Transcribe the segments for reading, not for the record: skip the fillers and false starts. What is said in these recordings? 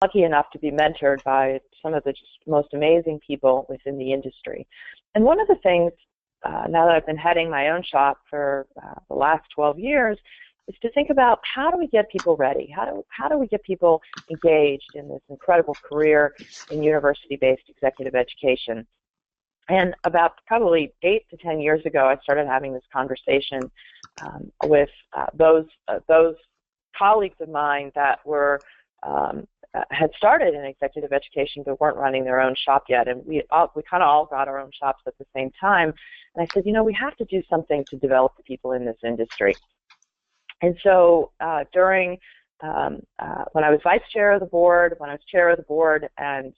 lucky enough to be mentored by some of the just most amazing people within the industry. And one of the things, now that I've been heading my own shop for the last 12 years, is to think about how do we get people ready? How do we get people engaged in this incredible career in university-based executive education? And about probably 8 to 10 years ago, I started having this conversation with those colleagues of mine that were had started in executive education but weren't running their own shop yet, and we kind of all got our own shops at the same time. And I said, you know, we have to do something to develop the people in this industry. And so during when I was vice chair of the board, when I was chair of the board, and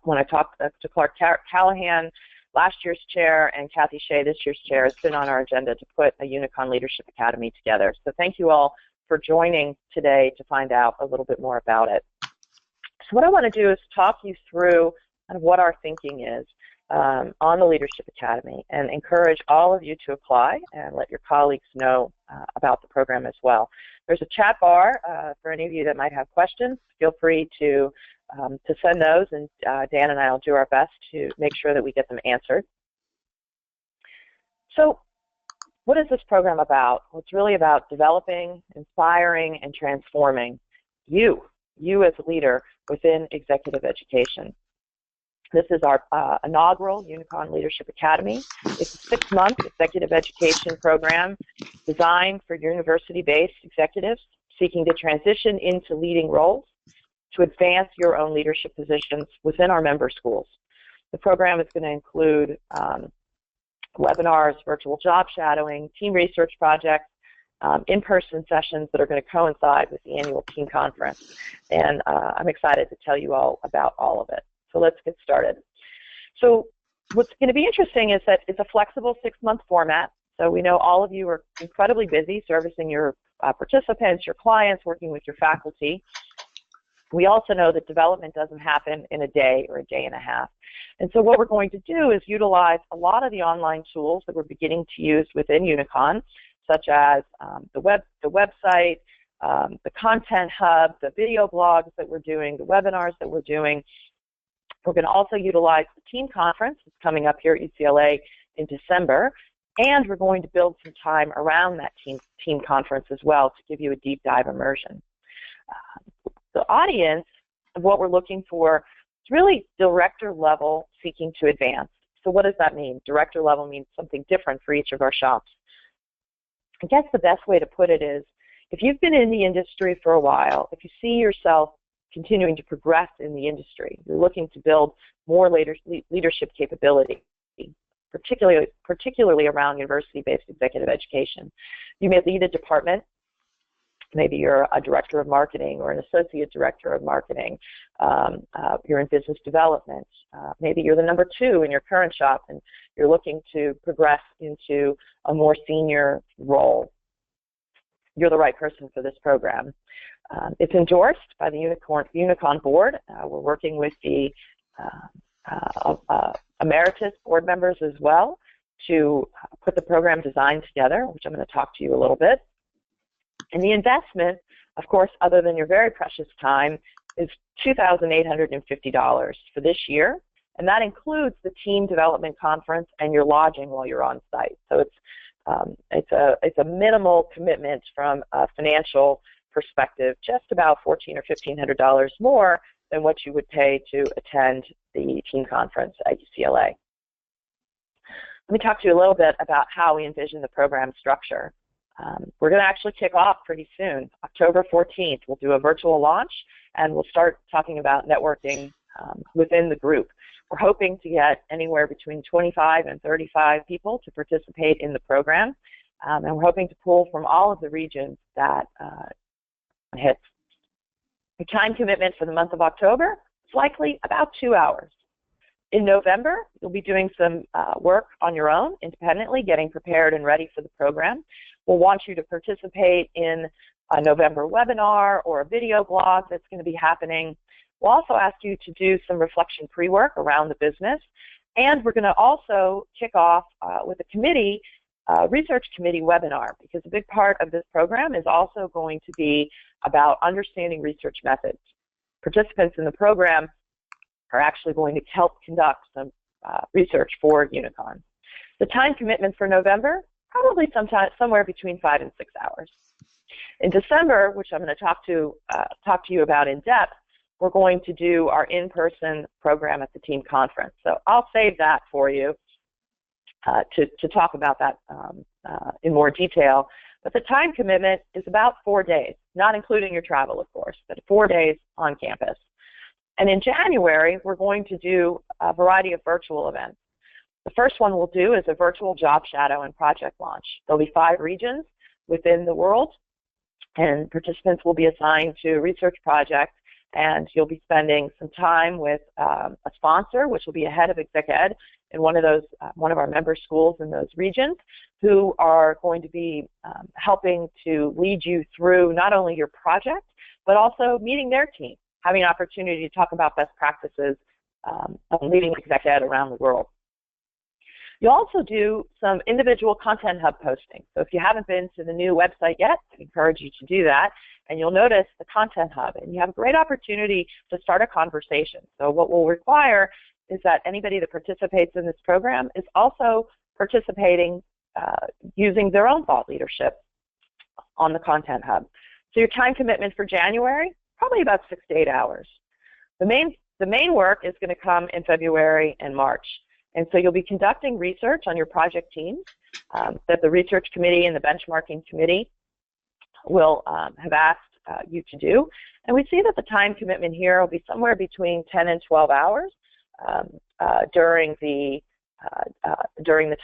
when I talked to Clark Callahan, last year's chair, and Kathy Shea, this year's chair, it's been on our agenda to put a UNICON Leadership Academy together. So thank you all for joining today to find out a little bit more about it. So what I want to do is talk you through kind of what our thinking is on the Leadership Academy, and encourage all of you to apply and let your colleagues know about the program as well. There's a chat bar for any of you that might have questions. Feel free to send those, and Dan and I will do our best to make sure that we get them answered. So what is this program about? Well, it's really about developing, inspiring, and transforming you as a leader within executive education. This is our inaugural UNICON Leadership Academy. It's a 6-month executive education program designed for university-based executives seeking to transition into leading roles to advance your own leadership positions within our member schools. The program is going to include webinars, virtual job shadowing, team research projects, in-person sessions that are going to coincide with the annual team conference. And I'm excited to tell you all about all of it. So let's get started. So what's going to be interesting is that it's a flexible 6-month format. So we know all of you are incredibly busy servicing your participants, your clients, working with your faculty. We also know that development doesn't happen in a day or a day and a half. And so what we're going to do is utilize a lot of the online tools that we're beginning to use within UNICON, such as the website, the content hub, the video blogs that we're doing, the webinars that we're doing. We're going to also utilize the team conference that's coming up here at UCLA in December, and we're going to build some time around that team conference as well to give you a deep dive immersion. The audience of what we're looking for is really director level seeking to advance. So what does that mean? Director level means something different for each of our shops. I guess the best way to put it is, if you've been in the industry for a while, if you see yourself continuing to progress in the industry, you're looking to build more leadership capability, particularly around university-based executive education. You may lead a department. Maybe you're a director of marketing or an associate director of marketing. You're in business development. Maybe you're the number 2 in your current shop and you're looking to progress into a more senior role. You're the right person for this program. It's endorsed by the UNICON board. We're working with the emeritus board members as well to put the program design together, which I'm going to talk to you a little bit. And the investment, of course, other than your very precious time, is $2,850 for this year, and that includes the team development conference and your lodging while you're on site. So it's a minimal commitment from a financial perspective, just about $1,400 or $1,500 more than what you would pay to attend the team conference at UCLA. Let me talk to you a little bit about how we envision the program structure. We're going to actually kick off pretty soon. October 14th, we'll do a virtual launch, and we'll start talking about networking within the group. We're hoping to get anywhere between 25 and 35 people to participate in the program, and we're hoping to pull from all of the regions that hit. The time commitment for the month of October is likely about 2 hours. In November, you'll be doing some work on your own, independently, getting prepared and ready for the program. We'll want you to participate in a November webinar or a video blog that's going to be happening. We'll also ask you to do some reflection pre-work around the business, and we're going to also kick off with a committee research committee webinar, because a big part of this program is also going to be about understanding research methods. Participants in the program are actually going to help conduct some research for UNICON. The time commitment for November, probably somewhere between 5 and 6 hours. In December, which I'm going to talk to you about in depth, we're going to do our in-person program at the team conference. So I'll save that for you to talk about that in more detail. But the time commitment is about 4 days, not including your travel, of course, but 4 days on campus. And in January, we're going to do a variety of virtual events. The first one we'll do is a virtual job shadow and project launch. There'll be 5 regions within the world, and participants will be assigned to research projects, and you'll be spending some time with a sponsor, which will be a head of exec ed in one of our member schools in those regions, who are going to be helping to lead you through not only your project, but also meeting their team, having an opportunity to talk about best practices of leading exec ed around the world. You'll also do some individual Content Hub posting. So if you haven't been to the new website yet, I encourage you to do that. And you'll notice the Content Hub, and you have a great opportunity to start a conversation. So what we'll require is that anybody that participates in this program is also participating using their own thought leadership on the Content Hub. So your time commitment for January, probably about 6 to 8 hours. The main work is going to come in February and March. And so you'll be conducting research on your project teams that the research committee and the benchmarking committee will have asked you to do. And we see that the time commitment here will be somewhere between 10 and 12 hours during the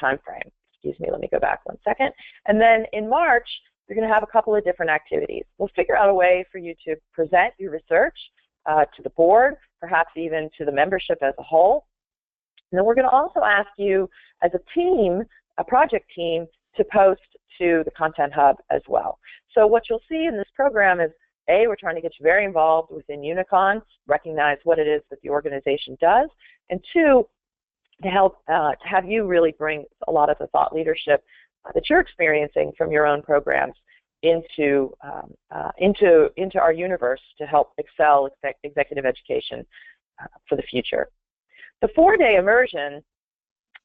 time frame. Excuse me, let me go back 1 second. And then in March, you're going to have a couple of different activities. We'll figure out a way for you to present your research to the board, perhaps even to the membership as a whole. And then we're going to also ask you as a team, a project team, to post to the Content Hub as well. So what you'll see in this program is, A, we're trying to get you very involved within UNICON, recognize what it is that the organization does, and 2, to help to have you really bring a lot of the thought leadership that you're experiencing from your own programs into our universe to help excel executive education for the future. The 4-day immersion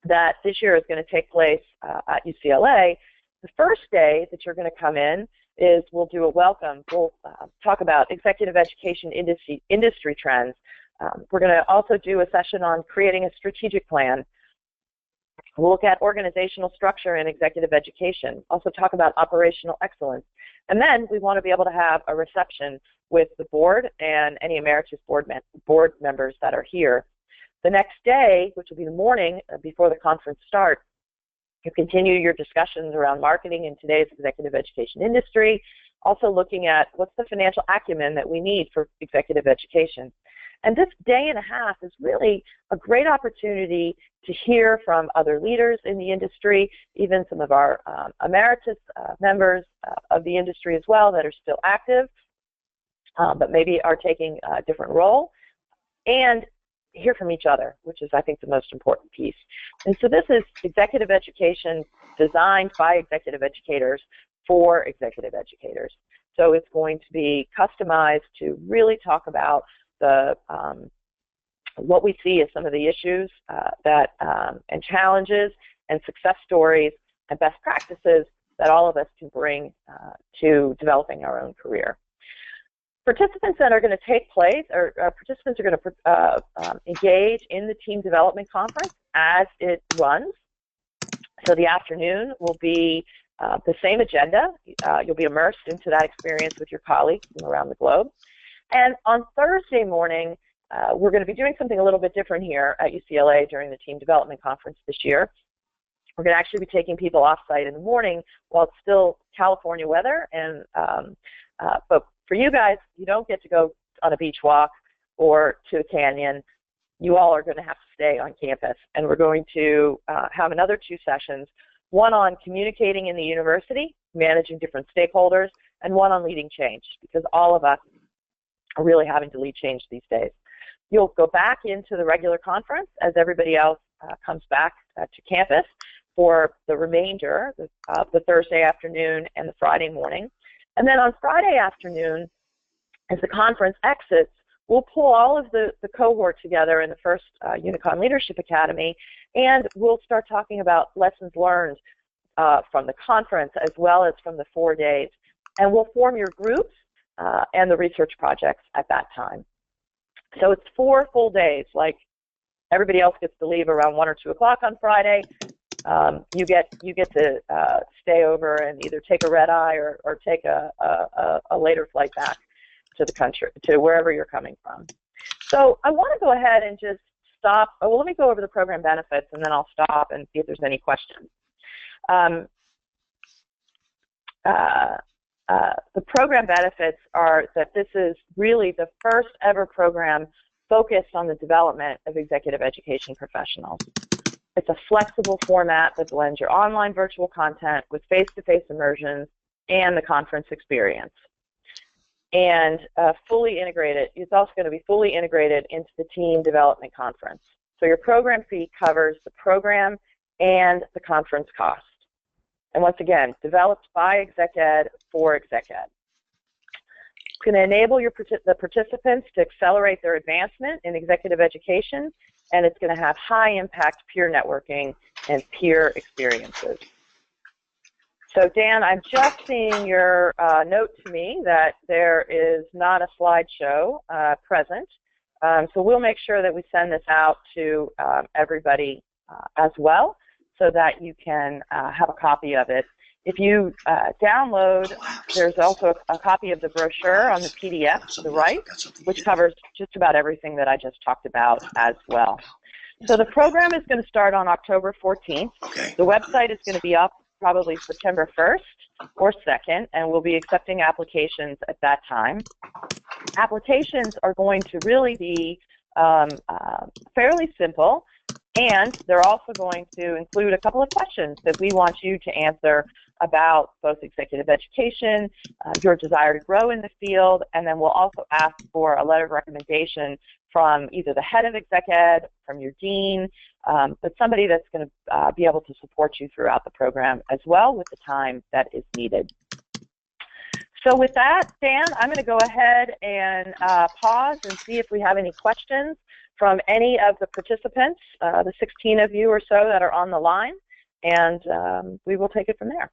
that this year is going to take place at UCLA, the first day that you're going to come in is we'll do a welcome. We'll talk about executive education industry trends. We're going to also do a session on creating a strategic plan. We'll look at organizational structure in executive education, also talk about operational excellence. And then we want to be able to have a reception with the board and any emeritus board members that are here. The next day, which will be the morning before the conference starts, you continue your discussions around marketing in today's executive education industry, also looking at what's the financial acumen that we need for executive education. And this day and a half is really a great opportunity to hear from other leaders in the industry, even some of our emeritus members of the industry as well that are still active, but maybe are taking a different role, and hear from each other, which is, I think, the most important piece. And so this is executive education designed by executive educators for executive educators. So it's going to be customized to really talk about the what we see as some of the issues and challenges and success stories and best practices that all of us can bring to developing our own career. Participants that are going to take place, or participants are going to engage in the team development conference as it runs. So the afternoon will be the same agenda. You'll be immersed into that experience with your colleagues from around the globe. And on Thursday morning, we're going to be doing something a little bit different here at UCLA during the team development conference this year. We're going to actually be taking people off-site in the morning while it's still California weather, and but for you guys, you don't get to go on a beach walk or to a canyon. You all are going to have to stay on campus, and we're going to have another 2 sessions, one on communicating in the university, managing different stakeholders, and one on leading change, because all of us are really having to lead change these days. You'll go back into the regular conference as everybody else comes back to campus. for the remainder of the Thursday afternoon and the Friday morning. And then on Friday afternoon, as the conference exits, we'll pull all of the cohort together in the first UNICON Leadership Academy, and we'll start talking about lessons learned from the conference as well as from the 4 days. And we'll form your groups and the research projects at that time. So it's 4 full days. Like everybody else gets to leave around 1 or 2 o'clock on Friday. You get to stay over and either take a red eye or take a later flight back to the country, to wherever you're coming from. So I want to go ahead and just stop. Well, let me go over the program benefits, and then I'll stop and see if there's any questions. The program benefits are that this is really the first ever program focused on the development of executive education professionals. It's a flexible format that blends your online virtual content with face-to-face immersions and the conference experience. And fully integrated, it's also going to be fully integrated into the team development conference. So your program fee covers the program and the conference cost. And once again, developed by Exec Ed for Exec Ed. It's going to enable the participants to accelerate their advancement in executive education, and it's going to have high-impact peer networking and peer experiences. So Dan, I'm just seeing your note to me that there is not a slideshow present. So we'll make sure that we send this out to everybody as well, so that you can have a copy of it. If you download, there's also a copy of the brochure on the PDF to the right, which covers just about everything that I just talked about as well. So the program is going to start on October 14th. The website is going to be up probably September 1st or 2nd, and we'll be accepting applications at that time. Applications are going to really be fairly simple, and they're also going to include a couple of questions that we want you to answer about both executive education, your desire to grow in the field, and then we'll also ask for a letter of recommendation from either the head of Exec Ed, from your dean, but somebody that's going to be able to support you throughout the program as well with the time that is needed. So with that, Dan, I'm going to go ahead and pause and see if we have any questions from any of the participants, the 16 of you or so that are on the line, and we will take it from there.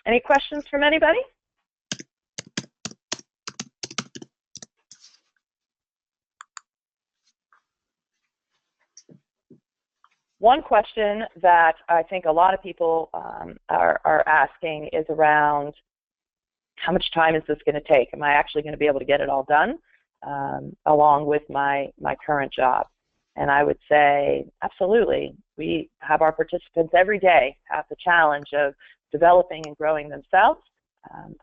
Any questions from anybody? One question that I think a lot of people are asking is around how much time is this going to take? Am I actually going to be able to get it all done along with my current job? And I would say absolutely. We have our participants every day have the challenge of developing and growing themselves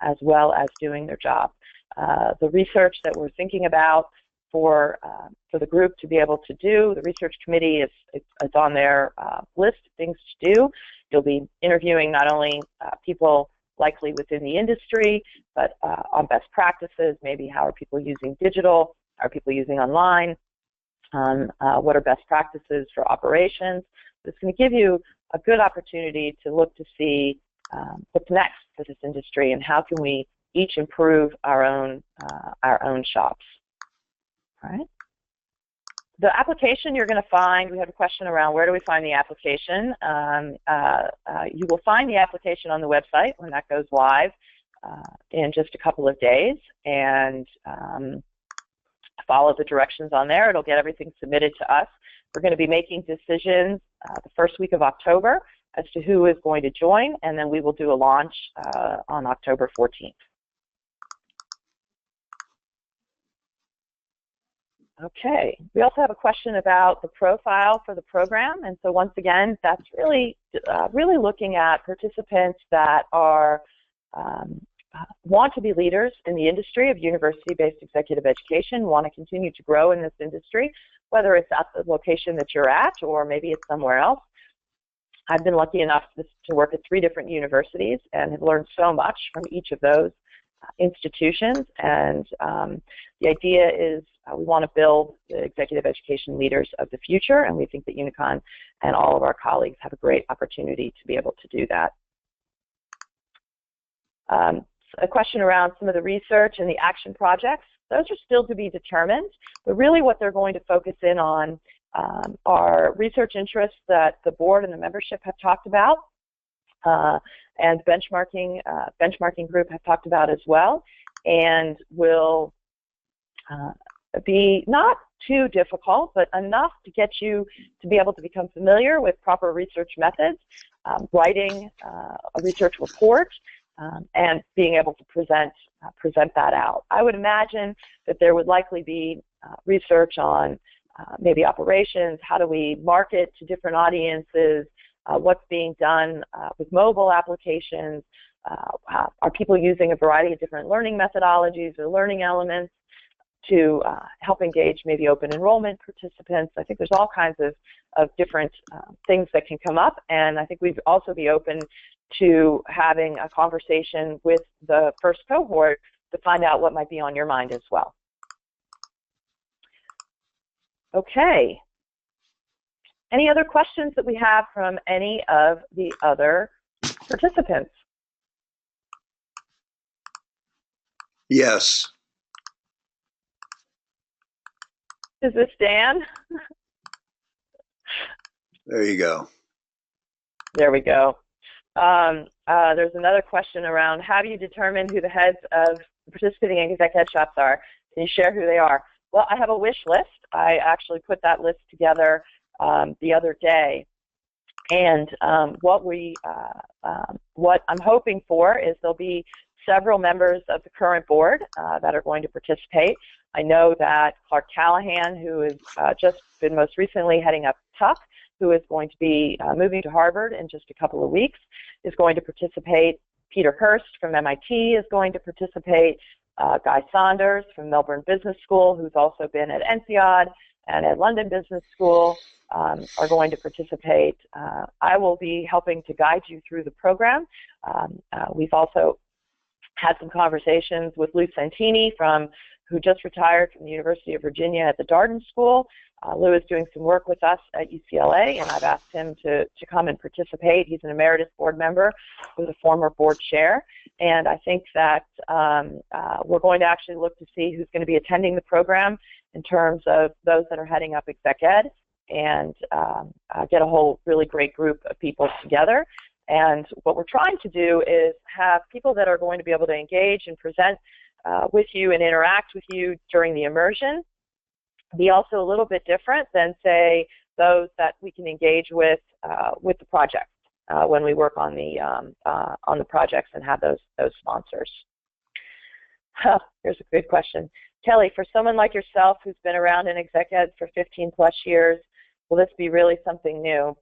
as well as doing their job. The research that we're thinking about for the group to be able to do, the research committee is on their list of things to do. You'll be interviewing not only people likely within the industry, but on best practices, maybe how are people using digital, how are people using online, what are best practices for operations. It's going to give you a good opportunity to look to see what's next for this industry and how can we each improve our own shops. All right. The application you're going to find, we have a question around where do we find the application. You will find the application on the website when that goes live in just a couple of days, and follow the directions on there. It'll get everything submitted to us. We're going to be making decisions the first week of October as to who is going to join, and then we will do a launch on October 14th. Okay, we also have a question about the profile for the program, and so once again, that's really looking at participants that are want to be leaders in the industry of university-based executive education, want to continue to grow in this industry, whether it's at the location that you're at or maybe it's somewhere else. I've been lucky enough to work at 3 different universities and have learned so much from each of those institutions. And the idea is we want to build the executive education leaders of the future, and we think that UNICON and all of our colleagues have a great opportunity to be able to do that. A question around some of the research and the action projects. Those are still to be determined, but really what they're going to focus in on are research interests that the board and the membership have talked about, and benchmarking group have talked about as well, and will be not too difficult, but enough to get you to be able to become familiar with proper research methods, writing a research report, and being able to present that out. I would imagine that there would likely be research on maybe operations, how do we market to different audiences, what's being done with mobile applications, are people using a variety of different learning methodologies or learning elements to help engage maybe open enrollment participants. I think there's all kinds of different things that can come up, and I think we'd also be open to having a conversation with the first cohort to find out what might be on your mind as well. Okay. Any other questions that we have from any of the other participants? Yes. Is this Dan? There you go. There we go. There's another question around how do you determine who the heads of participating in exec ed shops are? Can you share who they are? Well, I have a wish list. I actually put that list together the other day, and what I'm hoping for is there'll be several members of the current board that are going to participate. I know that Clark Callahan, who has just been most recently heading up Tuck, who is going to be moving to Harvard in just a couple of weeks, is going to participate. Peter Hurst from MIT is going to participate. Guy Saunders from Melbourne Business School, who's also been at INSEAD and at London Business School, are going to participate. I will be helping to guide you through the program. We've also had some conversations with Lou Santini, who just retired from the University of Virginia at the Darden School. Lou is doing some work with us at UCLA, and I've asked him to come and participate. He's an emeritus board member with a former board chair, and I think that we're going to actually look to see who's going to be attending the program in terms of those that are heading up exec ed, and get a whole really great group of people together. And what we're trying to do is have people that are going to be able to engage and present with you and interact with you during the immersion be also a little bit different than, say, those that we can engage with the project when we work on the projects and have those sponsors. Here's a good question. Kelly, for someone like yourself who's been around in exec ed for 15+ years, will this be really something new?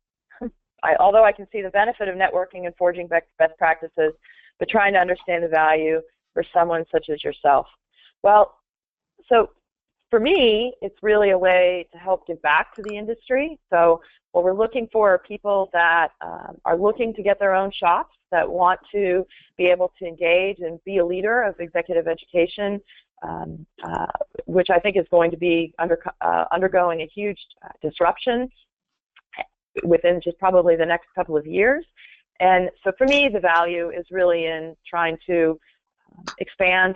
Although I can see the benefit of networking and forging best practices, but trying to understand the value for someone such as yourself. Well, so for me, it's really a way to help give back to the industry. So what we're looking for are people that are looking to get their own shops, that want to be able to engage and be a leader of executive education, which I think is going to be undergoing a huge disruption within just probably the next couple of years. And so for me, the value is really in trying to expand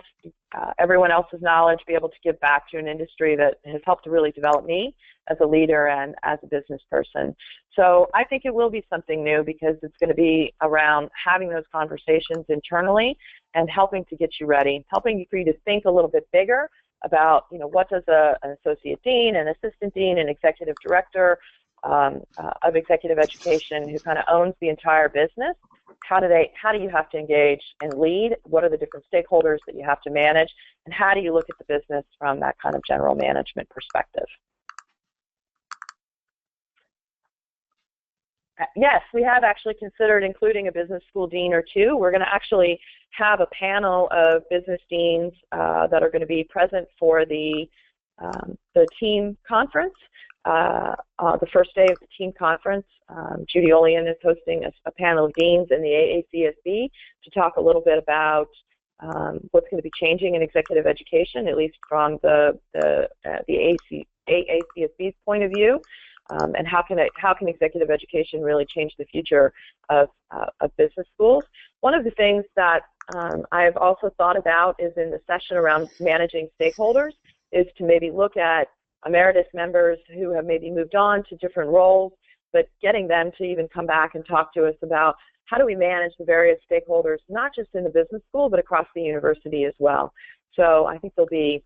everyone else's knowledge, be able to give back to an industry that has helped to really develop me as a leader and as a business person. So I think it will be something new, because it's going to be around having those conversations internally and helping to get you ready, helping for you to think a little bit bigger about, what does an associate dean, an assistant dean, an executive director of executive education who kind of owns the entire business, how do you have to engage and lead? What are the different stakeholders that you have to manage? And how do you look at the business from that kind of general management perspective? Yes, we have actually considered including a business school dean or two. We're going to actually have a panel of business deans that are going to be present for the team conference. the first day of the team conference, Judy Olean is hosting a panel of deans in the AACSB to talk a little bit about what's going to be changing in executive education, at least from the AACSB's point of view, and how can executive education really change the future of business schools. One of the things that I've also thought about is in the session around managing stakeholders is to maybe look at emeritus members who have maybe moved on to different roles, but getting them to even come back and talk to us about how do we manage the various stakeholders, not just in the business school, but across the university as well. So I think there'll be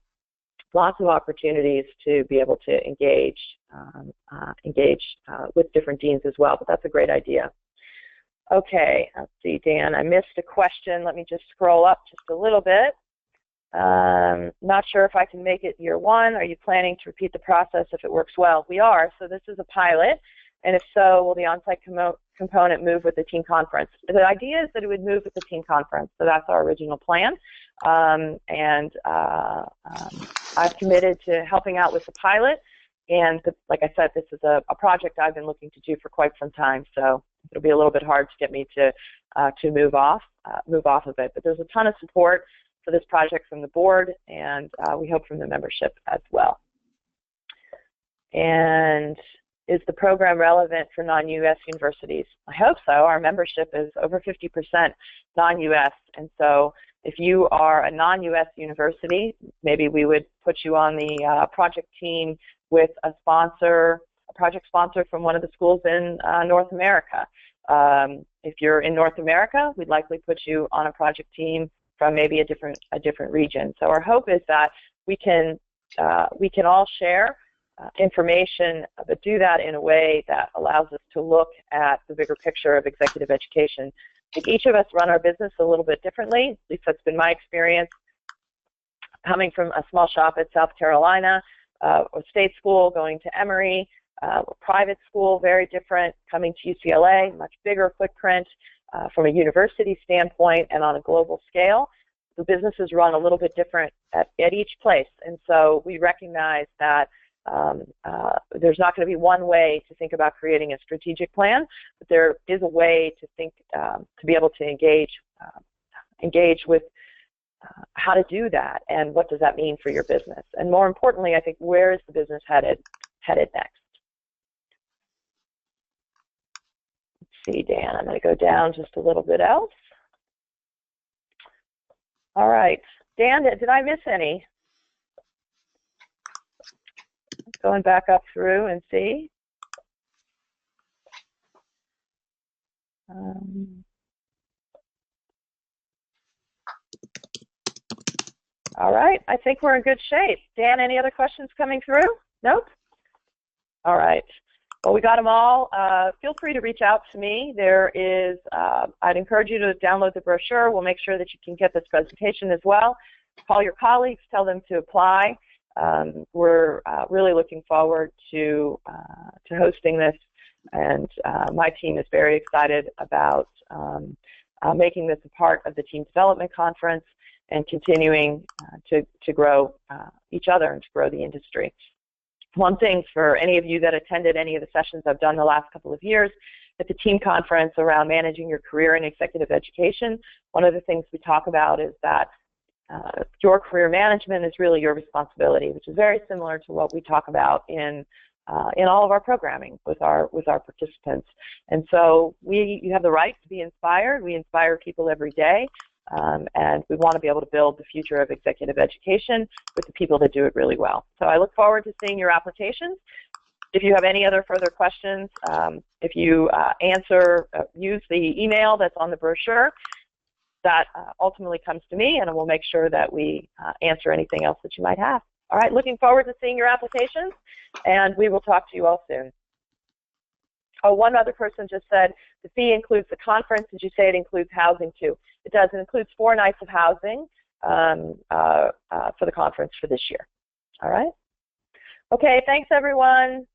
lots of opportunities to be able to engage with different deans as well, but that's a great idea. Okay, let's see, Dan, I missed a question. Let me just scroll up just a little bit. Not sure if I can make it year one. Are you planning to repeat the process if it works well? We are, so this is a pilot, and if so, will the on-site component move with the team conference? The idea is that it would move with the team conference, so that's our original plan, and I've committed to helping out with the pilot, and like I said, this is a project I've been looking to do for quite some time, so it'll be a little bit hard to get me to move off of it, but there's a ton of support for this project from the board, and we hope from the membership as well. And is the program relevant for non-U.S. universities? I hope so. Our membership is over 50% non-U.S., and so if you are a non-U.S. university, maybe we would put you on the project team with a project sponsor from one of the schools in North America. If you're in North America, we'd likely put you on a project team from maybe a different region. So our hope is that we can all share information, but do that in a way that allows us to look at the bigger picture of executive education. I think each of us run our business a little bit differently. At least that's been my experience. Coming from a small shop at South Carolina, a state school, going to Emory, a private school, very different. Coming to UCLA, much bigger footprint. From a university standpoint and on a global scale, the businesses run a little bit different at each place, and so we recognize that there's not going to be one way to think about creating a strategic plan, but there is a way to think to be able to engage with how to do that and what does that mean for your business, and more importantly, I think where is the business headed next. See, Dan, I'm going to go down just a little bit else. All right. Dan, did I miss any? Going back up through and see. All right. I think we're in good shape. Dan, any other questions coming through? Nope? All right. Well, we got them all. Feel free to reach out to me. There is, I'd encourage you to download the brochure. We'll make sure that you can get this presentation as well. Call your colleagues, tell them to apply. We're really looking forward to hosting this, and my team is very excited about making this a part of the Team Development Conference and continuing to grow each other and to grow the industry. One thing for any of you that attended any of the sessions I've done the last couple of years at the team conference around managing your career in executive education, one of the things we talk about is that your career management is really your responsibility, which is very similar to what we talk about in all of our programming with our participants. And so you have the right to be inspired. We inspire people every day. And we want to be able to build the future of executive education with the people that do it really well. So I look forward to seeing your applications. If you have any other further questions, if you use the email that's on the brochure, that ultimately comes to me, and we'll make sure that we answer anything else that you might have. All right, looking forward to seeing your applications, and we will talk to you all soon. Oh, one other person just said the fee includes the conference. Did you say it includes housing too? It does. It includes 4 nights of housing for the conference for this year. All right. Okay. Thanks, everyone.